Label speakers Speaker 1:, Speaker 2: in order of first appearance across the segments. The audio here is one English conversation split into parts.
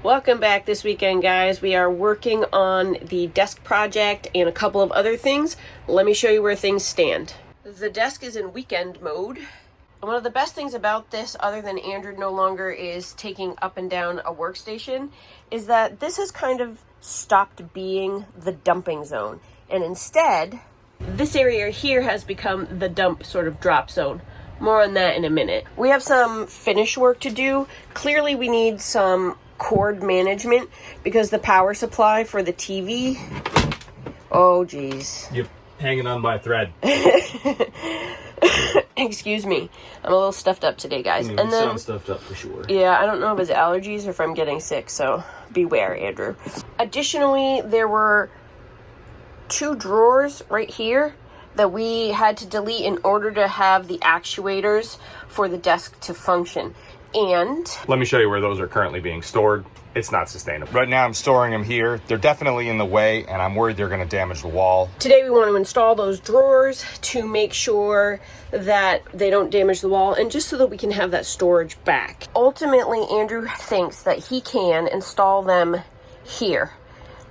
Speaker 1: Welcome back this weekend, guys. We are working on the desk project and a couple of other things. Let me show you where things stand. The desk is in weekend mode. One of the best things about this, other than Andrew no longer is taking up and down a workstation, is that this has kind of stopped being the dumping zone. And instead, this area here has become the dump sort of drop zone. More on that in a minute. We have some finish work to do. Clearly we need some cord management because the power supply for the TV, oh geez.
Speaker 2: Yep, hanging on by a thread.
Speaker 1: Excuse me, I'm a little stuffed up today, guys.
Speaker 2: And then sound stuffed up for sure.
Speaker 1: Yeah, I don't know if it's allergies or if I'm getting sick, so beware, Andrew. Additionally, there were 2 drawers right here that we had to delete in order to have the actuators for the desk to function. And
Speaker 2: let me show you where those are currently being stored. It's not sustainable. Right now I'm storing them here. They're definitely in the way and I'm worried they're gonna damage the wall.
Speaker 1: Today we want to install those drawers to make sure that they don't damage the wall and just so that we can have that storage back. Ultimately, Andrew thinks that he can install them here.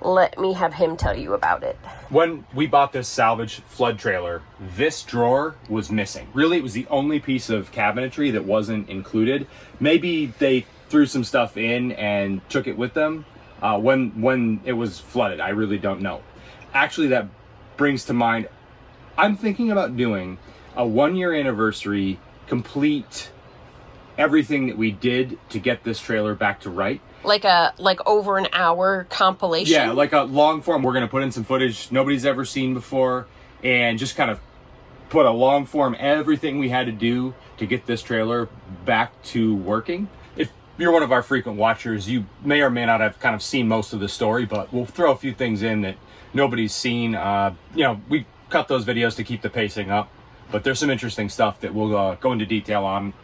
Speaker 1: Let me have him tell you about it.
Speaker 2: When we bought this Salvage flood trailer, this drawer was missing. Really, it was the only piece of cabinetry that wasn't included. Maybe they threw some stuff in and took it with them when it was flooded. I really don't know. Actually, that brings to mind, I'm thinking about doing a 1-year anniversary, complete everything that we did to get this trailer back to right.
Speaker 1: Like over an hour compilation?
Speaker 2: Yeah, like a long form. We're gonna put in some footage nobody's ever seen before and just kind of put a long form everything we had to do to get this trailer back to working. If you're one of our frequent watchers, you may or may not have kind of seen most of the story, but we'll throw a few things in that nobody's seen. We cut those videos to keep the pacing up, but there's some interesting stuff that we'll go into detail on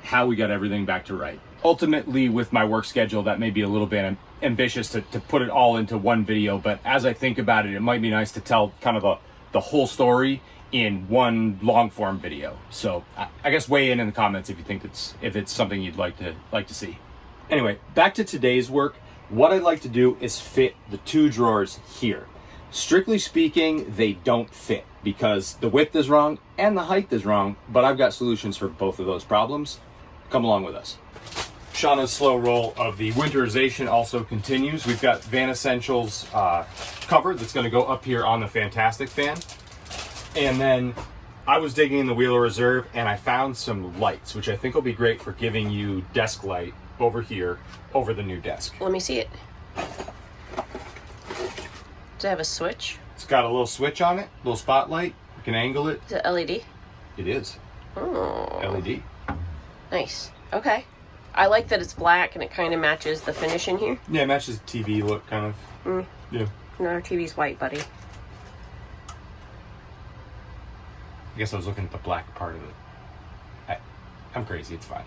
Speaker 2: how we got everything back to right. Ultimately, with my work schedule, that may be a little bit ambitious to put it all into one video, but as I think about it, it might be nice to tell kind of the whole story in one long form video. So I guess weigh in the comments if you think if it's something you'd like to see. Anyway, back to today's work. What I'd like to do is fit the 2 drawers here. Strictly speaking, they don't fit because the width is wrong and the height is wrong, but I've got solutions for both of those problems. Come along with us. Shauna's slow roll of the winterization also continues. We've got Van Essentials cover that's going to go up here on the Fantastic fan. And then I was digging in the Wheeler Reserve and I found some lights, which I think will be great for giving you desk light over here over the new desk.
Speaker 1: Let me see it. Does it have a switch?
Speaker 2: It's got a little switch on it, little spotlight. You can angle it.
Speaker 1: Is it LED?
Speaker 2: It is.
Speaker 1: Oh.
Speaker 2: LED.
Speaker 1: Nice. Okay. I like that it's black and it kind of matches the finish in here.
Speaker 2: Yeah, it matches the TV look, kind of. Yeah.
Speaker 1: No, our TV's white, buddy.
Speaker 2: I guess I was looking at the black part of it. I'm crazy, it's fine.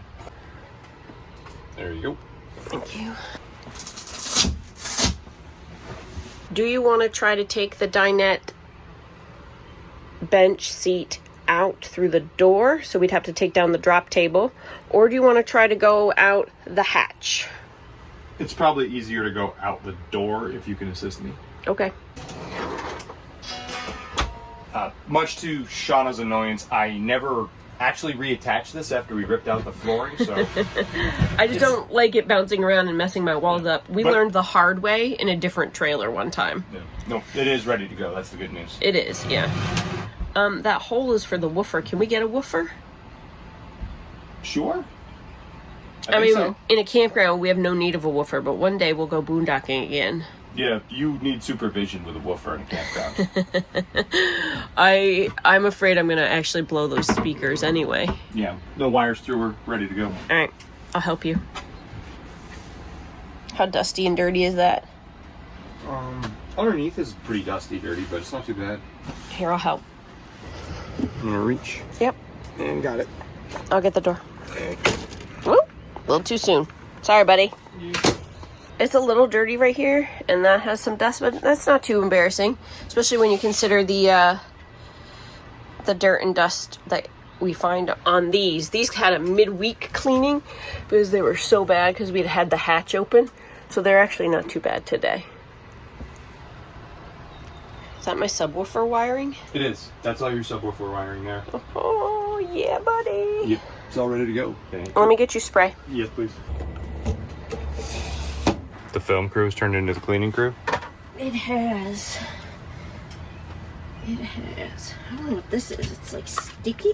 Speaker 2: There you go.
Speaker 1: Thank you. Do you want to try to take the dinette bench seat out through the door, so we'd have to take down the drop table, or do you want to try to go out the hatch?
Speaker 2: It's probably easier to go out the door if you can assist me.
Speaker 1: Okay.
Speaker 2: Much to Shauna's annoyance, I never actually reattached this after we ripped out the flooring, so
Speaker 1: I just don't like it bouncing around and messing my walls up. We learned the hard way in a different trailer one time.
Speaker 2: Yeah. No, it is ready to go. That's the good news.
Speaker 1: It is, yeah. That hole is for the woofer. Can we get a woofer?
Speaker 2: Sure.
Speaker 1: I mean,
Speaker 2: so.
Speaker 1: In a campground, we have no need of a woofer, but one day we'll go boondocking again.
Speaker 2: Yeah, you need supervision with a woofer in a campground.
Speaker 1: I'm afraid I'm going to actually blow those speakers anyway.
Speaker 2: Yeah, the wires through are ready to go.
Speaker 1: All right, I'll help you. How dusty and dirty is that?
Speaker 2: Underneath is pretty dusty, dirty, but it's not too bad.
Speaker 1: Here, I'll help.
Speaker 2: I'm gonna reach.
Speaker 1: Yep.
Speaker 2: And got it.
Speaker 1: I'll get the door. Whoop, a little too soon. Sorry, buddy.
Speaker 2: Yeah.
Speaker 1: It's a little dirty right here, and that has some dust, but that's not too embarrassing, especially when you consider the dirt and dust that we find on these. These had a midweek cleaning because they were so bad because we'd had the hatch open. So they're actually not too bad today. Is that my subwoofer wiring?
Speaker 2: It is. That's all your subwoofer wiring there.
Speaker 1: Oh, yeah, buddy.
Speaker 2: Yep, it's all ready to go. Okay.
Speaker 1: Let me get you spray.
Speaker 2: Yes, please. The film crew has turned into the cleaning crew?
Speaker 1: It has. It has. I don't know what this is. It's like sticky.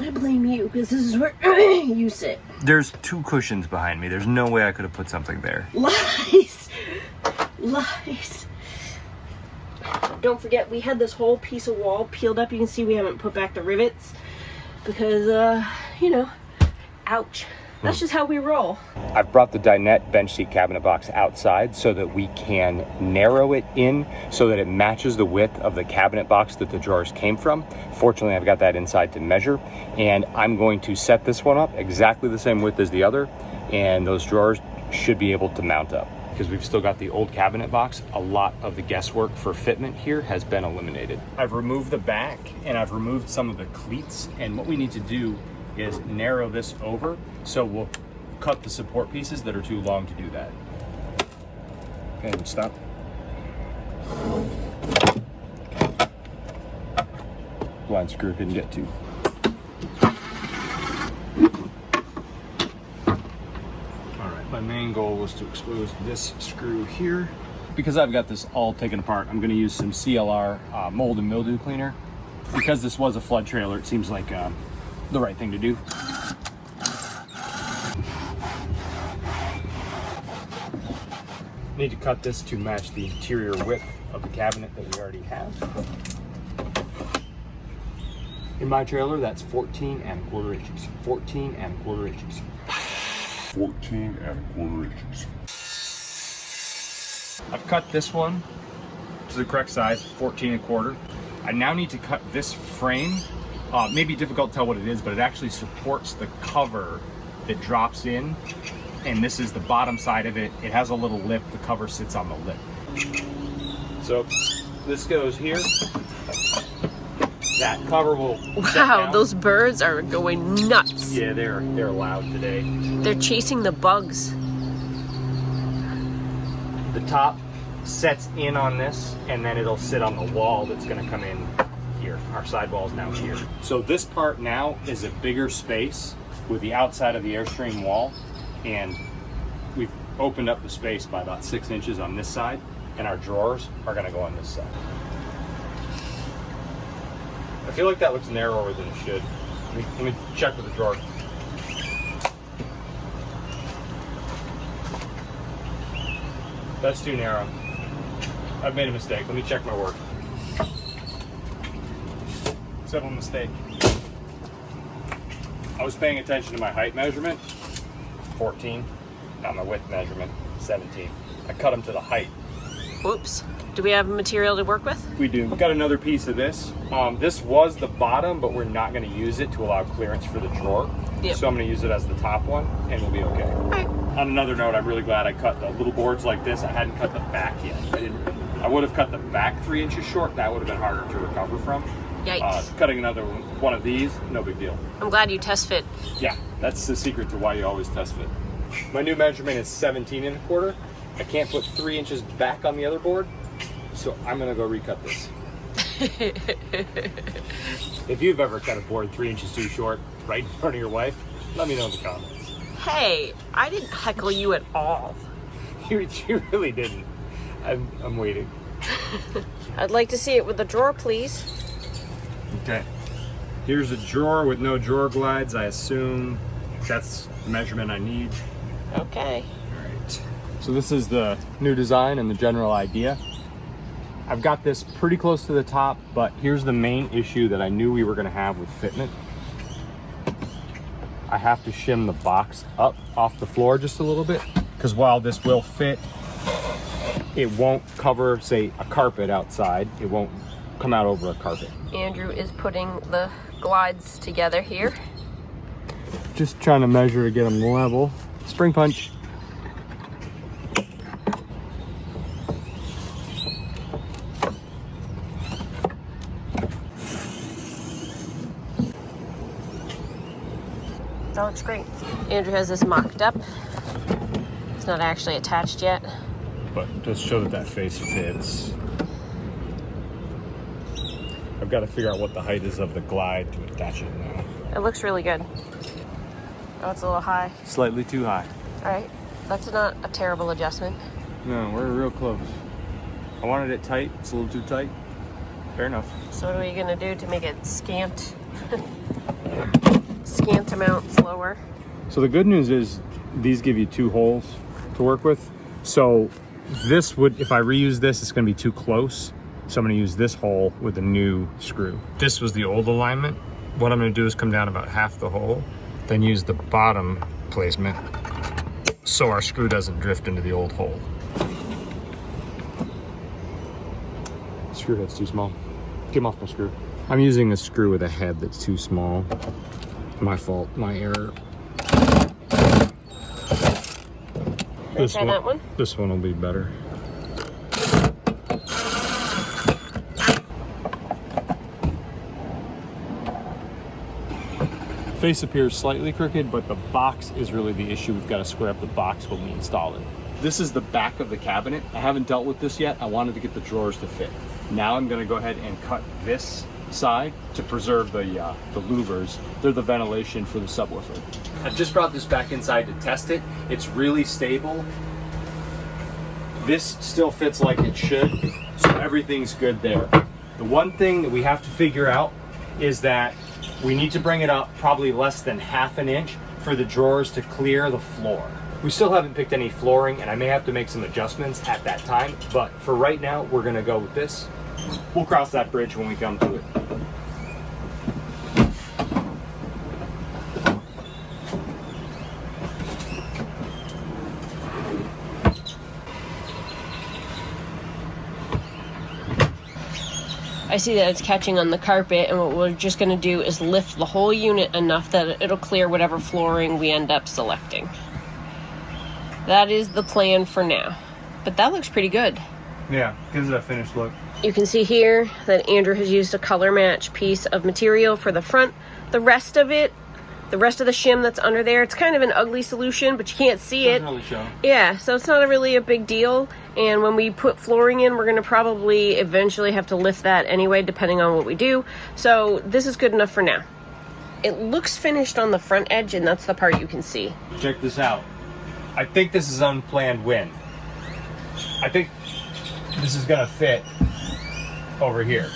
Speaker 1: I blame you because this is where you sit.
Speaker 2: There's 2 cushions behind me. There's no way I could have put something there.
Speaker 1: Lies. Lies. Don't forget, we had this whole piece of wall peeled up. You can see we haven't put back the rivets because, you know, ouch. That's just how we roll.
Speaker 2: I've brought the dinette bench seat cabinet box outside so that we can narrow it in so that it matches the width of the cabinet box that the drawers came from. Fortunately, I've got that inside to measure, and I'm going to set this one up exactly the same width as the other, and those drawers should be able to mount up. Because we've still got the old cabinet box, a lot of the guesswork for fitment here has been eliminated. I've removed the back and I've removed some of the cleats, and what we need to do is narrow this over, so we'll cut the support pieces that are too long to do that. Okay, and stop. Blind screw couldn't get to. My main goal was to expose this screw here. Because I've got this all taken apart, I'm going to use some CLR mold and mildew cleaner. Because this was a flood trailer, it seems like the right thing to do. Need to cut this to match the interior width of the cabinet that we already have. In my trailer, that's 14 1/4 inches. 14 1/4 inches.
Speaker 3: 14 1/4 inches.
Speaker 2: I've cut this one to the correct size, 14 1/4. I now need to cut this frame. Maybe difficult to tell what it is, but it actually supports the cover that drops in, and this is the bottom side of it. It has a little lip. The cover sits on the lip. So this goes here. That cover will set
Speaker 1: Wow,
Speaker 2: down.
Speaker 1: those birds are going nuts.
Speaker 2: Yeah, they're loud today.
Speaker 1: They're chasing the bugs.
Speaker 2: The top sets in on this, and then it'll sit on the wall that's going to come in here. Our sidewall is now here. So this part now is a bigger space with the outside of the Airstream wall, and we've opened up the space by about 6 inches on this side, and our drawers are going to go on this side. I feel like that looks narrower than it should. Let me check with the drawer. That's too narrow. I've made a mistake. Let me check my work. Simple mistake. I was paying attention to my height measurement, 14. Not my width measurement, 17. I cut them to the height.
Speaker 1: Whoops. Do we have material to work with?
Speaker 2: We do. We've got another piece of this. This was the bottom, but we're not going to use it to allow clearance for the drawer.
Speaker 1: Yep.
Speaker 2: So I'm going to use it as the top one, and we'll be okay.
Speaker 1: All right.
Speaker 2: On another note, I'm really glad I cut the little boards like this. I hadn't cut the back yet. I would have cut the back 3 inches short. That would have been harder to recover from.
Speaker 1: Yikes.
Speaker 2: Cutting another one of these, no big deal.
Speaker 1: I'm glad you test fit.
Speaker 2: Yeah, that's the secret to why you always test fit. My new measurement is 17 1/4. I can't put 3 inches back on the other board, so I'm gonna go recut this. If you've ever cut a board 3 inches too short right in front of your wife, let me know in the comments.
Speaker 1: Hey, I didn't heckle you at all.
Speaker 2: You really didn't. I'm waiting.
Speaker 1: I'd like to see it with the drawer, please.
Speaker 2: Okay. Here's a drawer with no drawer glides. I assume that's the measurement I need.
Speaker 1: Okay.
Speaker 2: All right. So this is the new design and the general idea. I've got this pretty close to the top, but here's the main issue that I knew we were going to have with fitment. I have to shim the box up off the floor just a little bit, because while this will fit, it won't cover, say, a carpet outside. It won't come out over a carpet.
Speaker 1: Andrew is putting the glides together here.
Speaker 2: Just trying to measure to get them level. Spring punch.
Speaker 1: That looks great. Andrew has this mocked up. He's not actually attached yet.
Speaker 2: But just show that that face fits. I've got to figure out what the height is of the glide to attach it now.
Speaker 1: It looks really good. Oh, it's a little high.
Speaker 2: Slightly too high.
Speaker 1: All right, that's not a terrible adjustment.
Speaker 2: No, we're real close. I wanted it tight. It's a little too tight. Fair enough.
Speaker 1: So what are we gonna do to make it scant amounts lower?
Speaker 2: So the good news is these give you 2 holes to work with. So this would, if I reuse this, it's gonna be too close. So I'm gonna use this hole with a new screw. This was the old alignment. What I'm gonna do is come down about half the hole, then use the bottom placement so our screw doesn't drift into the old hole. Screw head's too small. Get him off my screw. I'm using a screw with a head that's too small. My fault, my error.
Speaker 1: Try that one?
Speaker 2: This one will be better. Face appears slightly crooked, but the box is really the issue. We've got to square up the box when we install it. This is the back of the cabinet. I haven't dealt with this yet. I wanted to get the drawers to fit. Now I'm going to go ahead and cut this side to preserve the louvers. They're the ventilation for the subwoofer. I've just brought this back inside to test it. It's really stable. This still fits like it should, so everything's good there. The one thing that we have to figure out is that we need to bring it up probably less than ½ an inch for the drawers to clear the floor. We still haven't picked any flooring, and I may have to make some adjustments at that time, but for right now, we're gonna go with this. We'll cross that bridge when we come to it.
Speaker 1: I see that it's catching on the carpet, and what we're just going to do is lift the whole unit enough that it'll clear whatever flooring we end up selecting. That is the plan for now. But that looks pretty good.
Speaker 2: Yeah, gives it a finished look.
Speaker 1: You can see here that Andrew has used a color match piece of material for the front. The rest of it, the rest of the shim that's under there, it's kind of an ugly solution, but you can't see it.
Speaker 2: Doesn't really show.
Speaker 1: Yeah, so it's not really a big deal. And when we put flooring in, we're going to probably eventually have to lift that anyway, depending on what we do. So this is good enough for now. It looks finished on the front edge, and that's the part you can see.
Speaker 2: Check this out. I think this is unplanned wind. I think this is gonna fit over here.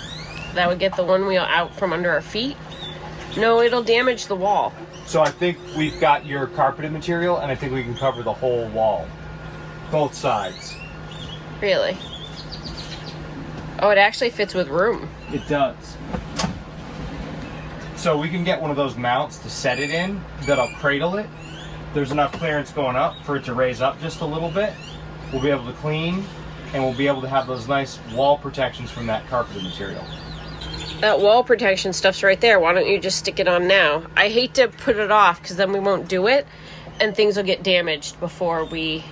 Speaker 1: That would get the one wheel out from under our feet. No, it'll damage the wall.
Speaker 2: So I think we've got your carpeted material, and I think we can cover the whole wall. Both sides.
Speaker 1: Really? Oh, it actually fits with room.
Speaker 2: It does. So we can get one of those mounts to set it in that'll cradle it. There's enough clearance going up for it to raise up just a little bit. We'll be able to clean, and we'll be able to have those nice wall protections from that carpeted material.
Speaker 1: That wall protection stuff's right there. Why don't you just stick it on now? I hate to put it off because then we won't do it and things will get damaged before we...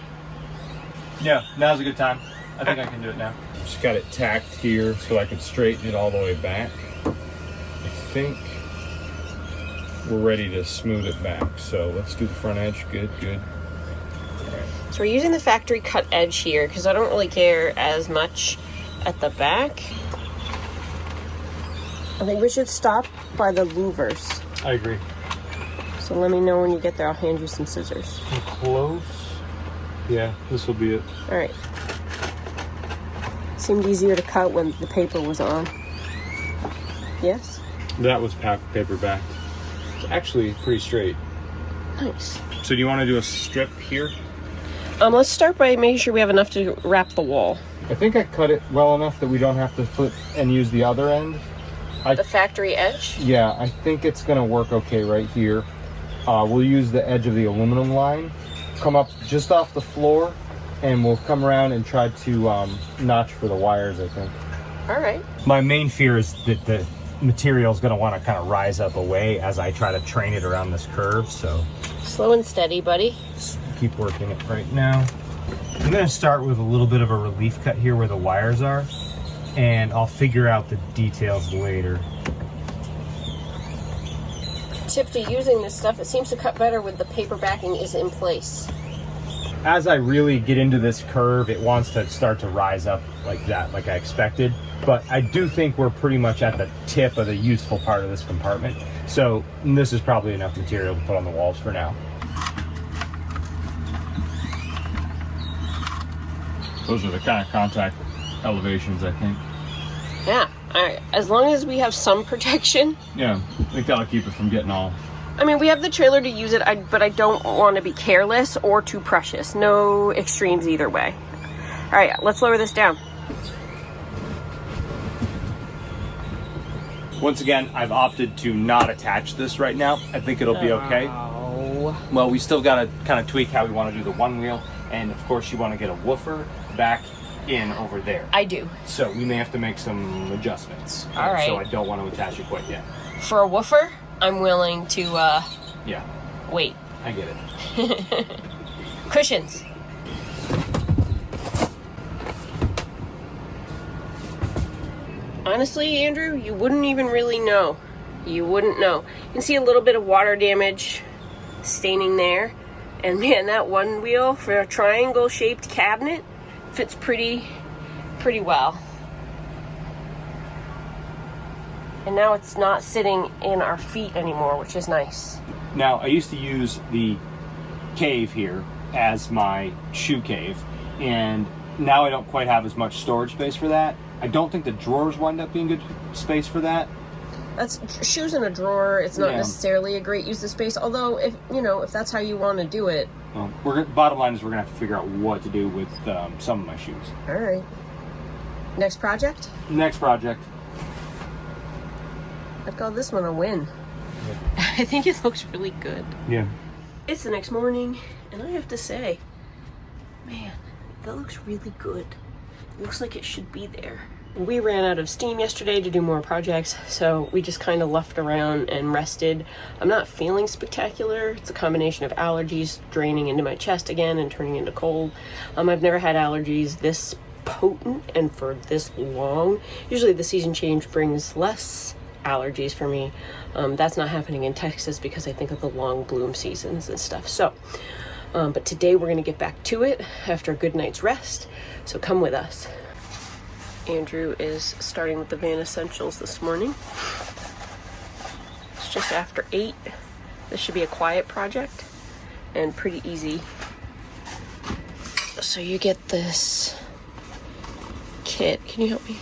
Speaker 2: Yeah, now's a good time. I think I can do it now. Just got it tacked here so I can straighten it all the way back. I think we're ready to smooth it back. So let's do the front edge. Good, good. All right.
Speaker 1: So we're using the factory cut edge here because I don't really care as much at the back. I think we should stop by the louvers.
Speaker 2: I agree.
Speaker 1: So let me know when you get there. I'll hand you some scissors.
Speaker 2: I'm close. Yeah, this will be it.
Speaker 1: All right. Seemed easier to cut when the paper was on. Yes?
Speaker 2: That was paper back. It's actually pretty straight.
Speaker 1: Nice.
Speaker 2: So do you want to do a strip here?
Speaker 1: Let's start by making sure we have enough to wrap the wall.
Speaker 2: I think I cut it well enough that we don't have to flip and use the other end.
Speaker 1: The factory edge?
Speaker 2: Yeah, I think it's gonna work okay right here. We'll use the edge of the aluminum line, come up just off the floor, and we'll come around and try to notch for the wires, I think.
Speaker 1: All right.
Speaker 2: My main fear is that the material is gonna wanna kind of rise up away as I try to train it around this curve, so.
Speaker 1: Slow and steady, buddy.
Speaker 2: Let's keep working it right now. I'm gonna start with a little bit of a relief cut here where the wires are, and I'll figure out the details later.
Speaker 1: Tip to using this stuff, it seems to cut better with the paper backing is in place.
Speaker 2: as I really get into this curve, it wants to start to rise up like that, like I expected. But I do think we're pretty much at the tip of the useful part of this compartment. So this is probably enough material to put on the walls for now. Those are the kind of contact elevations, I think.
Speaker 1: Yeah, all right. As long as we have some protection.
Speaker 2: Yeah, I think that'll keep it from getting all...
Speaker 1: I mean, we have the trailer to use it, but I don't want to be careless or too precious. No extremes either way. All right, let's lower this down.
Speaker 2: Once again, I've opted to not attach this right now. I think it'll be okay.
Speaker 1: Oh.
Speaker 2: Well, we still got to kind of tweak how we want to do the one wheel. And of course, you want to get a woofer back in over there.
Speaker 1: I do.
Speaker 2: So we may have to make some adjustments.
Speaker 1: All right.
Speaker 2: So I don't want to attach it quite yet.
Speaker 1: For a woofer, I'm willing to,
Speaker 2: Yeah.
Speaker 1: wait.
Speaker 2: I get it.
Speaker 1: Cushions. Honestly, Andrew, you wouldn't even really know. You wouldn't know. You can see a little bit of water damage staining there. And man, that one wheel for a triangle-shaped cabinet fits pretty well. And now it's not sitting in our feet anymore, which is nice.
Speaker 2: Now, I used to use the cave here as my shoe cave, and now I don't quite have as much storage space for that. I don't think the drawers wind up being good space for that.
Speaker 1: That's shoes in a drawer. It's not
Speaker 2: Yeah.
Speaker 1: necessarily a great use of space. Although, if that's how you want to do it.
Speaker 2: Well, bottom line is we're gonna have to figure out what to do with some of my shoes.
Speaker 1: All right. Next project?
Speaker 2: Next project.
Speaker 1: I'd call this one a win. I think it looks really good.
Speaker 2: Yeah.
Speaker 1: It's the next morning, and I have to say, man, that looks really good. It looks like it should be there. We ran out of steam yesterday to do more projects, so we just kind of left around and rested. I'm not feeling spectacular. It's a combination of allergies draining into my chest again and turning into cold. I've never had allergies this potent and for this long. Usually the season change brings less allergies for me. That's not happening in Texas because I think of the long bloom seasons and stuff. So, but today we're gonna get back to it after a good night's rest. So come with us. Andrew is starting with the van essentials this morning. It's just after 8. This should be a quiet project and pretty easy. So you get this kit. Can you help me?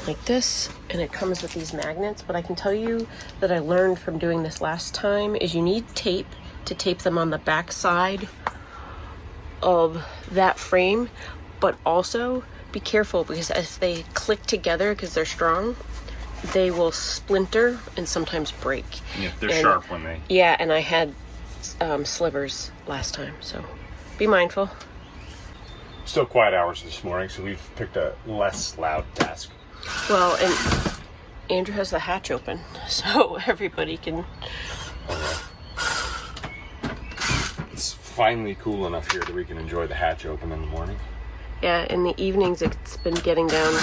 Speaker 1: Like this, and it comes with these magnets. But I can tell you that I learned from doing this last time is you need tape to tape them on the back side of that frame, but also be careful because if they click together because they're strong, they will splinter and sometimes break.
Speaker 2: Yeah, they're sharp when they...
Speaker 1: Yeah, and I had slivers last time, so be mindful.
Speaker 2: Still quiet hours this morning, so we've picked a less loud task.
Speaker 1: Well, and Andrew has the hatch open, so everybody can...
Speaker 2: It's finally cool enough here that we can enjoy the hatch open in the morning.
Speaker 1: Yeah, in the evenings it's been getting down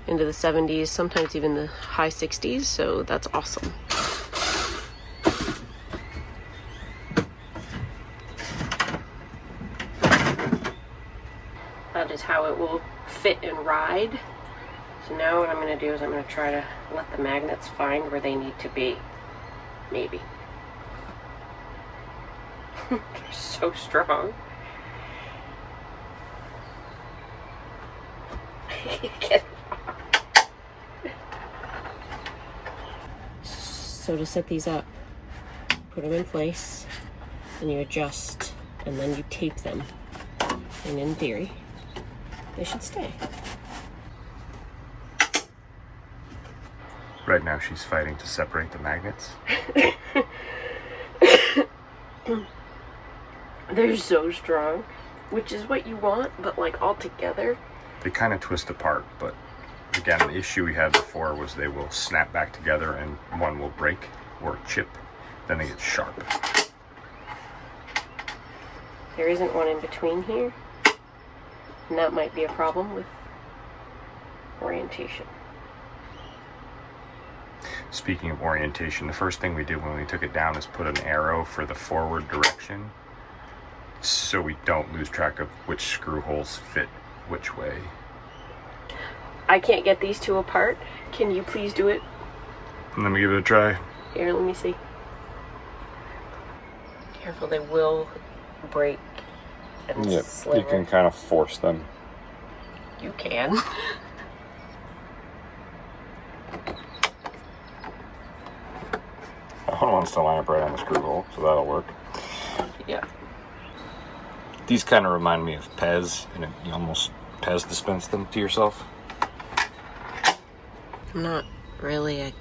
Speaker 1: into the 70s, sometimes even the high 60s, so that's awesome. That is how it will fit and ride. So now what I'm going to do is I'm going to try to let the magnets find where they need to be. Maybe. They're so strong. So to set these up, put them in place, and you adjust, and then you tape them. And in theory, they should stay.
Speaker 2: Right now she's fighting to separate the magnets.
Speaker 1: They're so strong, which is what you want, but like all together.
Speaker 2: They kind of twist apart, but again, the issue we had before was they will snap back together and one will break or chip, then they get sharp.
Speaker 1: There isn't one in between here, and that might be a problem with orientation.
Speaker 2: Speaking of orientation, the first thing we did when we took it down is put an arrow for the forward direction so we don't lose track of which screw holes fit which way.
Speaker 1: I can't get these two apart. Can you please do it?
Speaker 2: Let me give it a try.
Speaker 1: Here, let me see. Careful, they will break and sliver.
Speaker 2: You can kind of force them.
Speaker 1: You can.
Speaker 2: One wants to line up right on the screw hole, so that'll work.
Speaker 1: Yeah.
Speaker 2: These kind of remind me of Pez, and you almost Pez dispense them to yourself.
Speaker 1: I'm not really a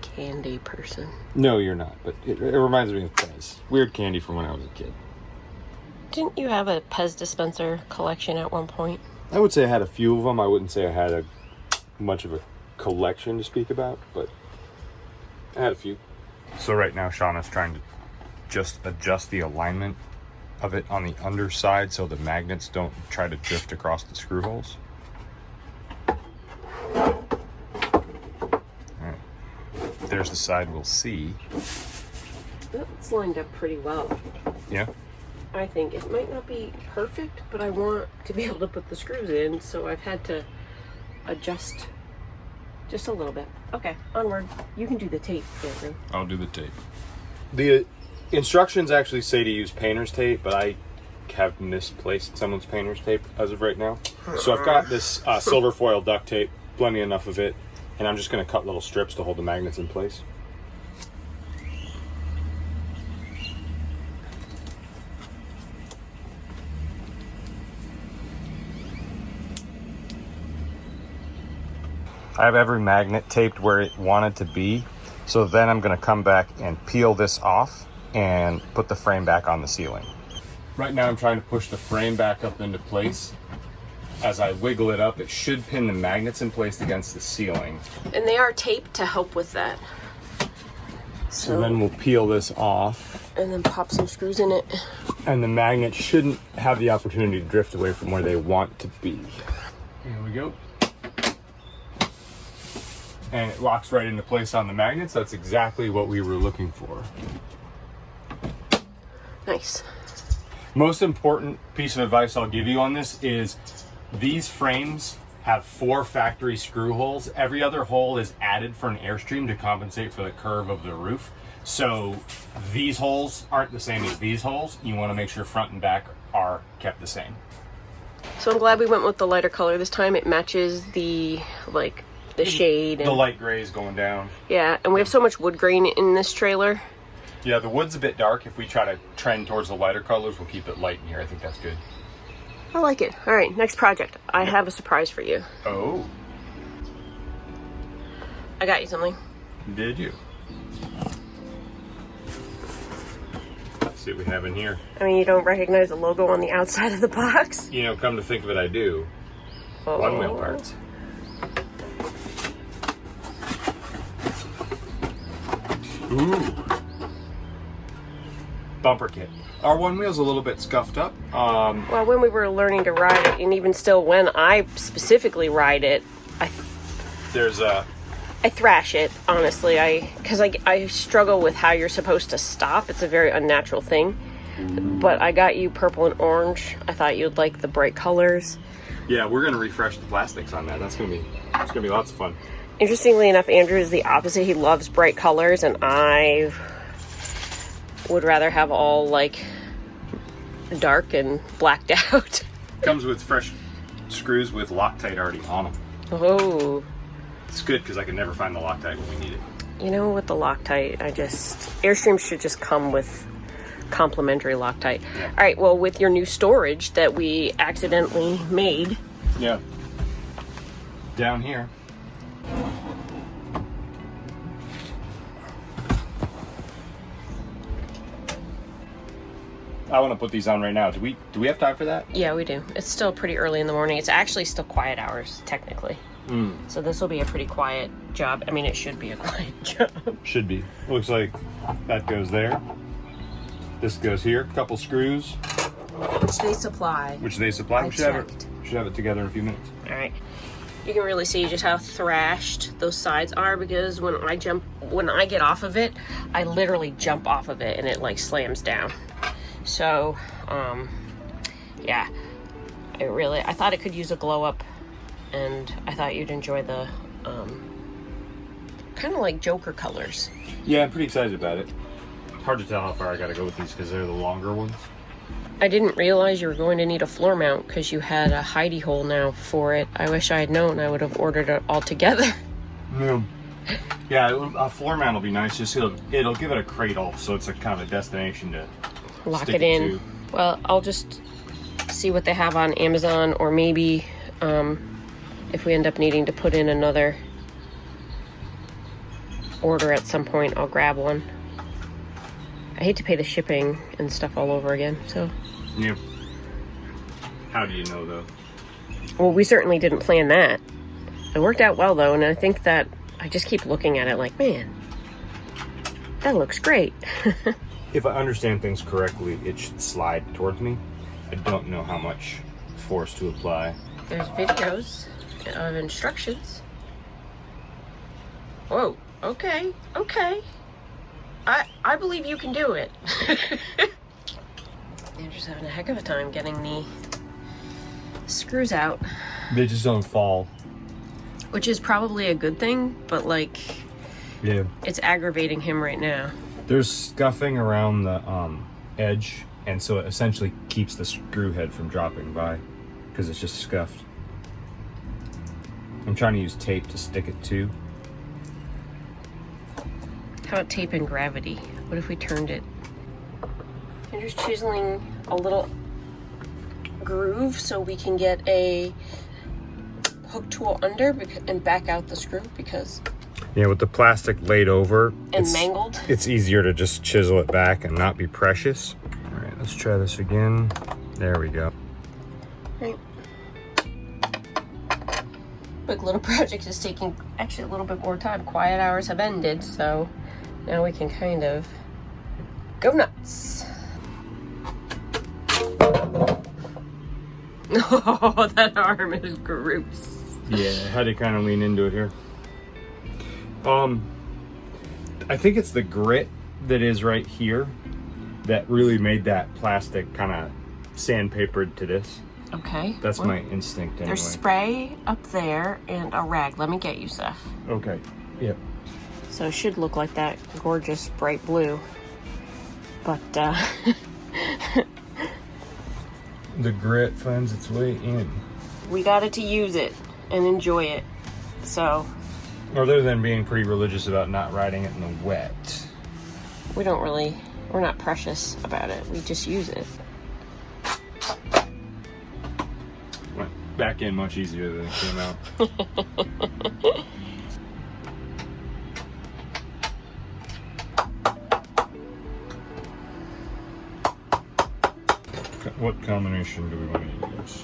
Speaker 1: candy person.
Speaker 2: No, you're not, but it reminds me of Pez. Weird candy from when I was a kid.
Speaker 1: Didn't you have a Pez dispenser collection at one point?
Speaker 2: I would say I had a few of them. I wouldn't say I had much of a collection to speak about, but I had a few. So right now Shauna's trying to just adjust the alignment of it on the underside so the magnets don't try to drift across the screw holes. All right. There's the side we'll see.
Speaker 1: It's lined up pretty well.
Speaker 2: Yeah?
Speaker 1: I think it might not be perfect, but I want to be able to put the screws in, so I've had to adjust just a little bit. Okay, onward. You can do the tape, Andrew.
Speaker 2: I'll do the tape. The instructions actually say to use painter's tape, but I have misplaced someone's painter's tape as of right now. So I've got this silver foil duct tape, plenty enough of it, and I'm just going to cut little strips to hold the magnets in place. I have every magnet taped where it wanted to be. So then I'm going to come back and peel this off and put the frame back on the ceiling. Right now I'm trying to push the frame back up into place. As I wiggle it up, it should pin the magnets in place against the ceiling.
Speaker 1: And they are taped to help with that.
Speaker 2: So then we'll peel this off.
Speaker 1: And then pop some screws in it.
Speaker 2: And the magnets shouldn't have the opportunity to drift away from where they want to be. Here we go. And it locks right into place on the magnets. That's exactly what we were looking for.
Speaker 1: Nice.
Speaker 2: Most important piece of advice I'll give you on this is these frames have 4 factory screw holes. Every other hole is added for an Airstream to compensate for the curve of the roof. So these holes aren't the same as these holes. You want to make sure front and back are kept the same.
Speaker 1: So I'm glad we went with the lighter color this time. It matches the shade.
Speaker 2: The light gray is going down.
Speaker 1: Yeah, and we have so much wood grain in this trailer.
Speaker 2: Yeah, the wood's a bit dark. If we try to trend towards the lighter colors, we'll keep it light in here. I think that's good.
Speaker 1: I like it. All right, next project. I have a surprise for you.
Speaker 2: Oh.
Speaker 1: I got you something.
Speaker 2: Did you? Let's see what we have in here.
Speaker 1: I mean, you don't recognize the logo on the outside of the box?
Speaker 2: You know, come to think of it, I do.
Speaker 1: Oh.
Speaker 2: One wheel parts. Ooh. Bumper kit. Our one wheel's a little bit scuffed up.
Speaker 1: Well, when we were learning to ride it, and even still when I specifically ride it, I thrash it, honestly. Because I struggle with how you're supposed to stop. It's a very unnatural thing. But I got you purple and orange. I thought you'd like the bright colors.
Speaker 2: Yeah, we're gonna refresh the plastics on that. It's gonna be lots of fun.
Speaker 1: Interestingly enough, Andrew is the opposite. He loves bright colors, and I would rather have all like dark and blacked out.
Speaker 2: Comes with fresh screws with Loctite already on them.
Speaker 1: Oh.
Speaker 2: It's good because I can never find the Loctite when we need it.
Speaker 1: You know, with the Loctite, Airstream should just come with complimentary Loctite.
Speaker 2: Yeah.
Speaker 1: All right, well, with your new storage that we accidentally made.
Speaker 2: Yeah. Down here. I want to put these on right now. Do we have time for that?
Speaker 1: Yeah, we do. It's still pretty early in the morning. It's actually still quiet hours, technically. So this will be a pretty quiet job. I mean, it should be a quiet job.
Speaker 2: Should be. Looks like that goes there. This goes here. A couple screws.
Speaker 1: Which they supply.
Speaker 2: We should have it together in a few minutes.
Speaker 1: All right. You can really see just how thrashed those sides are, because when I get off of it, I literally jump off of it and it like slams down. So Yeah, I thought it could use a glow up, and I thought you'd enjoy the kind of like Joker colors.
Speaker 2: Yeah, I'm pretty excited about it. Hard to tell how far I gotta go with these because they're the longer ones.
Speaker 1: I didn't realize you were going to need a floor mount because you had a hidey hole now for it. I wish I had known. I would have ordered it all together.
Speaker 2: Yeah, a floor mount will be nice. Just it'll give it a cradle, so it's a kind of a destination to
Speaker 1: Lock
Speaker 2: stick
Speaker 1: it in.
Speaker 2: to.
Speaker 1: Well, I'll just see what they have on Amazon, or maybe if we end up needing to put in another order at some point, I'll grab one. I hate to pay the shipping and stuff all over again, so.
Speaker 2: Yeah. How do you know, though?
Speaker 1: Well, we certainly didn't plan that. It worked out well, though, and I think that I just keep looking at it like, man, that looks great.
Speaker 2: If I understand things correctly, it should slide towards me. I don't know how much force to apply.
Speaker 1: There's videos of instructions. Whoa, okay. I believe you can do it. You're just having a heck of a time getting the screws out.
Speaker 2: They just don't fall.
Speaker 1: Which is probably a good thing, but like,
Speaker 2: Yeah.
Speaker 1: it's aggravating him right now.
Speaker 2: There's scuffing around the edge, and so it essentially keeps the screw head from dropping by because it's just scuffed. I'm trying to use tape to stick it to.
Speaker 1: How about tape and gravity? What if we turned it? I'm just chiseling a little groove so we can get a hook tool under and back out the screw, because
Speaker 2: Yeah, with the plastic laid over
Speaker 1: and mangled.
Speaker 2: It's easier to just chisel it back and not be precious. All right, let's try this again. There we go.
Speaker 1: Right. Quick little project is taking actually a little bit more time. Quiet hours have ended, so now we can kind of go nuts. Oh, that arm is gross.
Speaker 2: Yeah, I had to kind of lean into it here. I think it's the grit that is right here that really made that plastic kind of sandpapered to this.
Speaker 1: Okay.
Speaker 2: That's my instinct anyway.
Speaker 1: There's spray up there and a rag. Let me get you, Seth.
Speaker 2: Okay. Yep.
Speaker 1: So it should look like that gorgeous bright blue. But
Speaker 2: The grit finds its way in.
Speaker 1: we got it to use it and enjoy it. So
Speaker 2: Other than being pretty religious about not riding it in the wet.
Speaker 1: we're not precious about it. We just use it.
Speaker 2: Went back in much easier than it came out. What combination do we want to use?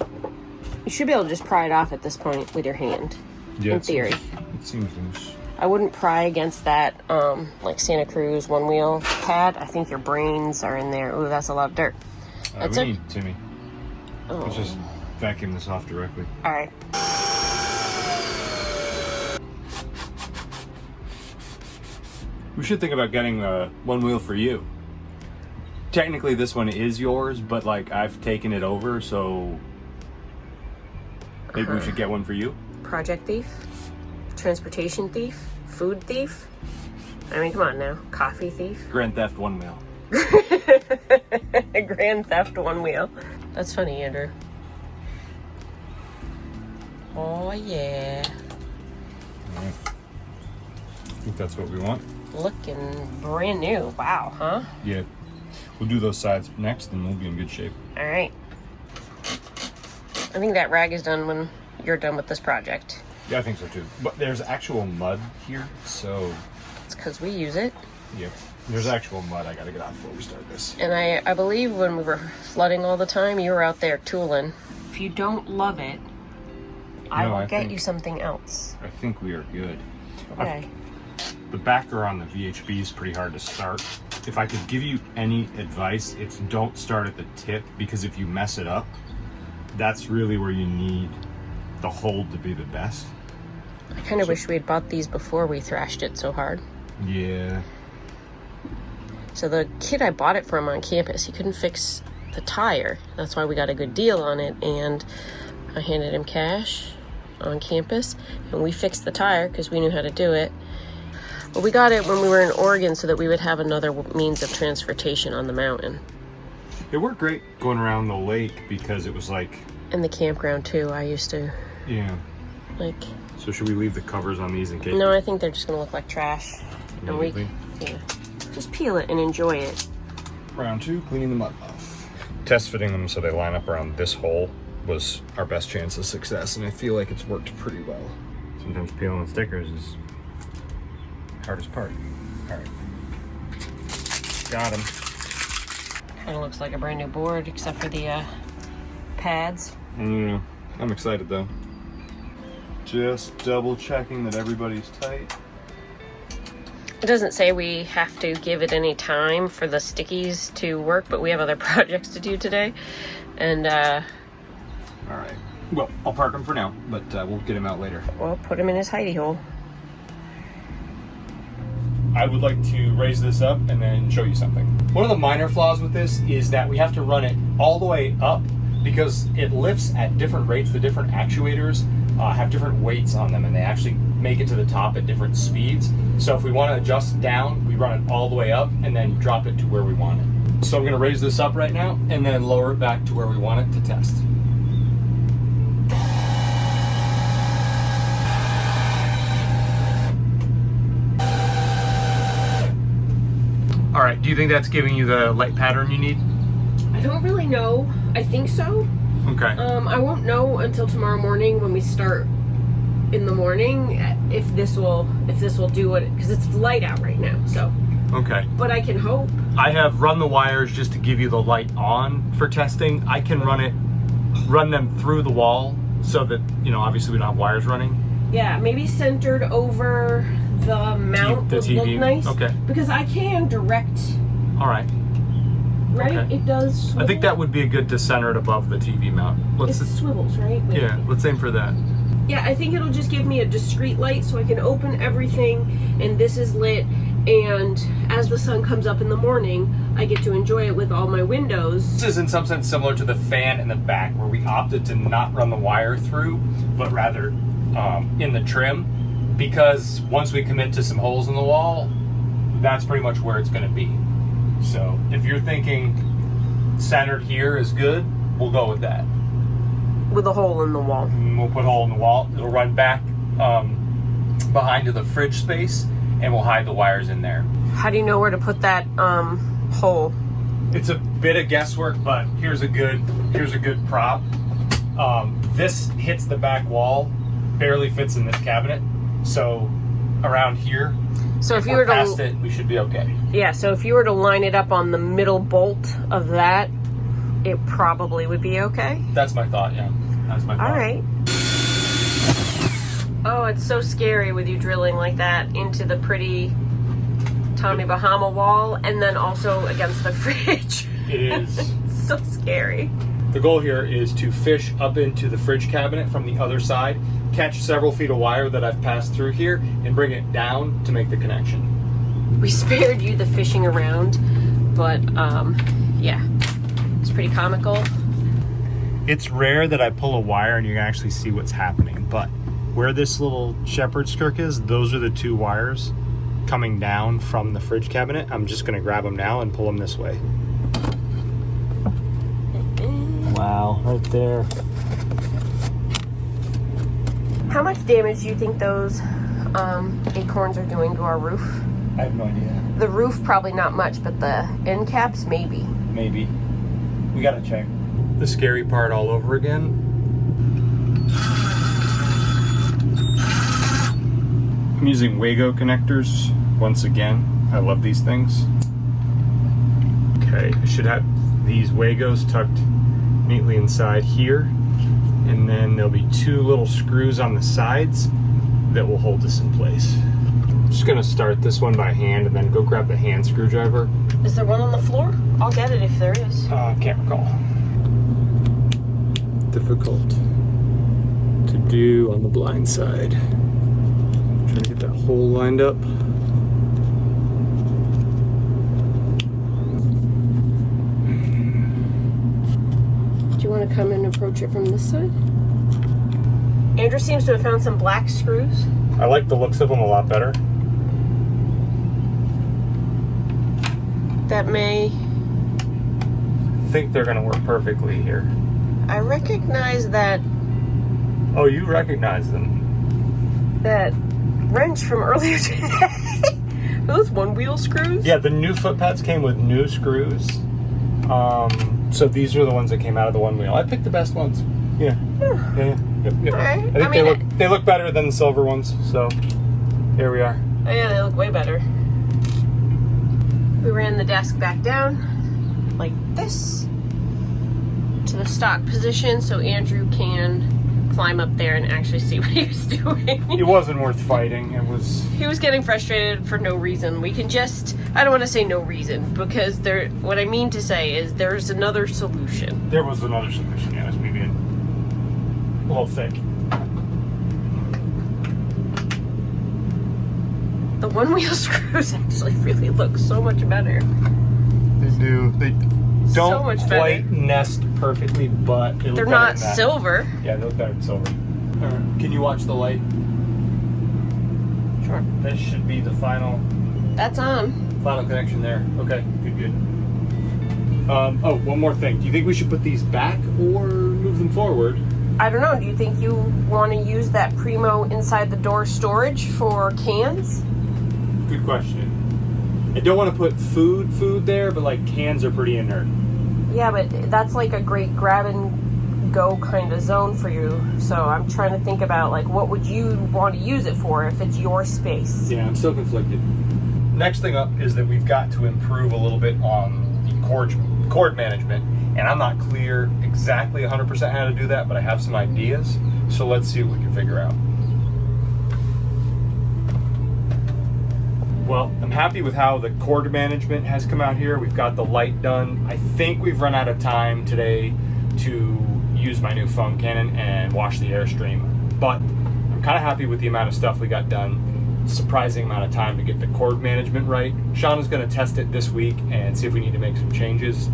Speaker 1: You should be able to just pry it off at this point with your hand.
Speaker 2: Yeah,
Speaker 1: in theory.
Speaker 2: It seems loose.
Speaker 1: I wouldn't pry against that, like Santa Cruz one wheel pad. I think your brains are in there. Ooh, that's a lot of dirt. That's
Speaker 2: We need Timmy.
Speaker 1: Oh.
Speaker 2: Let's just vacuum this off directly.
Speaker 1: All right.
Speaker 2: We should think about getting one wheel for you. Technically, this one is yours, but like I've taken it over, so maybe we should get one for you.
Speaker 1: Project thief, transportation thief, food thief. I mean, come on now. Coffee thief.
Speaker 2: Grand Theft one wheel.
Speaker 1: Grand Theft one wheel. That's funny, Andrew. Oh, yeah.
Speaker 2: All right. I think that's what we want.
Speaker 1: Looking brand new. Wow, huh?
Speaker 2: Yeah. We'll do those sides next, and we'll be in good shape.
Speaker 1: All right. I think that rag is done when you're done with this project.
Speaker 2: Yeah, I think so too. But there's actual mud here, so
Speaker 1: It's because we use it.
Speaker 2: yep. There's actual mud I gotta get out before we start this.
Speaker 1: And I believe when we were flooding all the time, you were out there tooling. If you don't love it, I will get you something else.
Speaker 2: I think we are good.
Speaker 1: Okay.
Speaker 2: The backer on the VHB is pretty hard to start. If I could give you any advice, it's don't start at the tip, because if you mess it up, that's really where you need the hold to be the best.
Speaker 1: I kind of wish we had bought these before we thrashed it so hard.
Speaker 2: Yeah.
Speaker 1: So the kid I bought it from on campus, he couldn't fix the tire. That's why we got a good deal on it, and I handed him cash on campus, and we fixed the tire because we knew how to do it. Well, we got it when we were in Oregon so that we would have another means of transportation on the mountain.
Speaker 2: It worked great going around the lake because it was like...
Speaker 1: And the campground too, I used to...
Speaker 2: Yeah.
Speaker 1: Like...
Speaker 2: So should we leave the covers on these in case?
Speaker 1: No, I think they're just gonna look like trash. And we... Yeah. Just peel it and enjoy it.
Speaker 2: Round 2, cleaning the mud off. Test fitting them so they line up around this hole was our best chance of success, and I feel like it's worked pretty well. Sometimes peeling the stickers is the hardest part. All right. Got him.
Speaker 1: Kind of looks like a brand new board, except for the pads.
Speaker 2: I'm excited though. Just double checking that everybody's tight.
Speaker 1: It doesn't say we have to give it any time for the stickies to work, but we have other projects to do today. And,
Speaker 2: all right. Well, I'll park him for now, but we'll get him out later.
Speaker 1: Well, put him in his hidey hole.
Speaker 2: I would like to raise this up and then show you something. One of the minor flaws with this is that we have to run it all the way up because it lifts at different rates. The different actuators have different weights on them, and they actually make it to the top at different speeds. So if we want to adjust down, we run it all the way up and then drop it to where we want it. So I'm going to raise this up right now and then lower it back to where we want it to test. All right, do you think that's giving you the light pattern you need?
Speaker 1: I don't really know. I think so.
Speaker 2: Okay.
Speaker 1: I won't know until tomorrow morning when we start in the morning if this will do it, because it's light out right now. So.
Speaker 2: Okay.
Speaker 1: But I can hope.
Speaker 2: I have run the wires just to give you the light on for testing. I can run them through the wall so that, you know, obviously we don't have wires running.
Speaker 1: Yeah, maybe centered over the mount would look nice.
Speaker 2: Okay.
Speaker 1: Because I can direct.
Speaker 2: All right.
Speaker 1: Right?
Speaker 2: Okay.
Speaker 1: It does swivel.
Speaker 2: I think that would be a good to center it above the TV mount.
Speaker 1: It swivels, right? Wait.
Speaker 2: Yeah, let's aim for that.
Speaker 1: Yeah, I think it'll just give me a discrete light so I can open everything and this is lit, and as the sun comes up in the morning, I get to enjoy it with all my windows.
Speaker 2: This is in some sense similar to the fan in the back where we opted to not run the wire through, but rather in the trim, because once we commit to some holes in the wall, that's pretty much where it's gonna be. So if you're thinking centered here is good, we'll go with that.
Speaker 1: With a hole in the wall.
Speaker 2: And we'll put a hole in the wall. It'll run back behind to the fridge space, and we'll hide the wires in there.
Speaker 1: How do you know where to put that hole?
Speaker 2: It's a bit of guesswork, but here's a good prop. This hits the back wall, barely fits in this cabinet. So around here,
Speaker 1: so if you were to
Speaker 2: past it, we should be okay.
Speaker 1: Yeah, so if you were to line it up on the middle bolt of that, it probably would be okay.
Speaker 2: That's my thought, yeah. That's my thought.
Speaker 1: All right. Oh, it's so scary with you drilling like that into the pretty Tommy Bahama wall and then also against the fridge.
Speaker 2: It is.
Speaker 1: It's so scary.
Speaker 2: The goal here is to fish up into the fridge cabinet from the other side, catch several feet of wire that I've passed through here, and bring it down to make the connection.
Speaker 1: We spared you the fishing around, but yeah, it's pretty comical.
Speaker 2: It's rare that I pull a wire and you can actually see what's happening, but where this little shepherd's crook is, those are the two wires coming down from the fridge cabinet. I'm just gonna grab them now and pull them this way. Wow, right there.
Speaker 1: How much damage do you think those acorns are doing to our roof?
Speaker 2: I have no idea.
Speaker 1: The roof, probably not much, but the end caps, maybe.
Speaker 2: Maybe. We gotta check. The scary part all over again. I'm using Wago connectors once again. I love these things. Okay, I should have these Wagos tucked neatly inside here, and then there'll be two little screws on the sides that will hold this in place. I'm just gonna start this one by hand and then go grab the hand screwdriver.
Speaker 1: Is there one on the floor? I'll get it if there is.
Speaker 2: Can't recall. Difficult to do on the blind side. Trying to get that hole lined up.
Speaker 1: want to come and approach it from this side? Andrew seems to have found some black screws.
Speaker 2: I like the looks of them a lot better.
Speaker 1: That may...
Speaker 2: I think they're gonna work perfectly here.
Speaker 1: I recognize that...
Speaker 2: Oh, you recognize them.
Speaker 1: That wrench from earlier today. Those one-wheel screws?
Speaker 2: Yeah, the new foot pads came with new screws. So these are the ones that came out of the one wheel. I picked the best ones. Yeah. Yeah. Yep.
Speaker 1: Right.
Speaker 2: I think they look better than the silver ones. So here we are.
Speaker 1: Oh yeah, they look way better. We ran the desk back down like this to the stock position so Andrew can climb up there and actually see what he was doing.
Speaker 2: It wasn't worth fighting. It was...
Speaker 1: He was getting frustrated for no reason. We can just... I don't want to say no reason, because there... What I mean to say is there's another solution.
Speaker 2: There was another solution, yeah. It was maybe a little thick.
Speaker 1: The one-wheel screws actually really look so much better.
Speaker 2: They do. They don't
Speaker 1: So much
Speaker 2: quite
Speaker 1: better.
Speaker 2: nest perfectly, but they look
Speaker 1: They're
Speaker 2: better
Speaker 1: not
Speaker 2: than that.
Speaker 1: silver.
Speaker 2: Yeah, they look better than silver. Can you watch the light?
Speaker 1: Sure.
Speaker 2: This should be the final
Speaker 1: That's on.
Speaker 2: connection there. Okay, good. Oh, one more thing. Do you think we should put these back or move them forward?
Speaker 1: I don't know. Do you think you want to use that Primo inside the door storage for cans?
Speaker 2: Good question. I don't want to put food there, but like cans are pretty inert.
Speaker 1: Yeah, but that's like a great grab and go kind of zone for you. So I'm trying to think about like what would you want to use it for if it's your space?
Speaker 2: Yeah, I'm still conflicted. Next thing up is that we've got to improve a little bit on the cord management, and I'm not clear exactly 100% how to do that, but I have some ideas. So let's see what we can figure out. Well, I'm happy with how the cord management has come out here. We've got the light done. I think we've run out of time today to use my new foam cannon and wash the Airstream, but I'm kind of happy with the amount of stuff we got done. Surprising amount of time to get the cord management right. Shauna's going to test it this week and see if we need to make some changes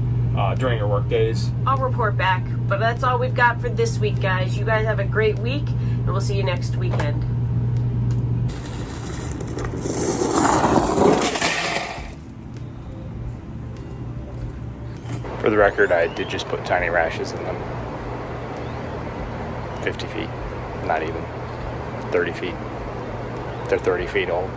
Speaker 2: during her work days.
Speaker 1: I'll report back, but that's all we've got for this week, guys. You guys have a great week, and we'll see you next weekend.
Speaker 2: For the record, I did just put tiny rashes in them. 50 feet, not even 30 feet. They're 30 feet old.